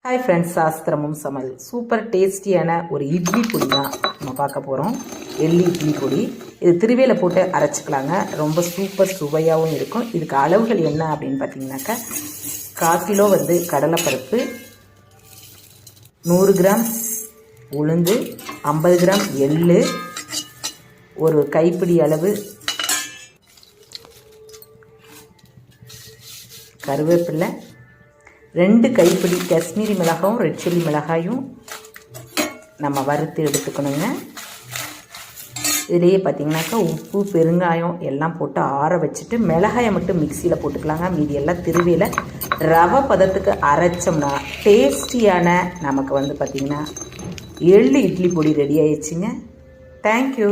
Hi friends, சாஸ்திரமும் சமையல் super டேஸ்டியான ஒரு இட்லி பொடி தான் நம்ம பார்க்க போகிறோம். எள்ளு இட்லி பொடி. இது திருவையில் போட்டு அரைச்சிக்கலாங்க. ரொம்ப சூப்பர் சுவையாகவும் இருக்கும். இதுக்கு அளவுகள் என்ன அப்படின்னு பார்த்தீங்கன்னாக்கா, 1/4 கிலோ கடலைப்பருப்பு, 100 கிராம் உளுந்து, 50 கிராம் எள்ளு, ஒரு கைப்பிடி அளவு கருவேப்பிலை, 2 கைப்பிடி காஷ்மீரி மிளகாயும் ரெட் சில்லி மிளகாயும் நம்ம வறுத்து எடுத்துக்கணுங்க. இதிலேயே பார்த்திங்கனாக்கா உப்பு, பெருங்காயம் எல்லாம் போட்டு ஆற வச்சுட்டு மிளகாயை மட்டும் மிக்சியில் போட்டுக்கலாங்க. மீதி எல்லாம் திருவியில் ரவை பதத்துக்கு அரைச்சோம்னா டேஸ்டியான நமக்கு பார்த்திங்கன்னா எள்ளு இட்லி பொடி ரெடி ஆயிடுச்சுங்க. தேங்க்யூ.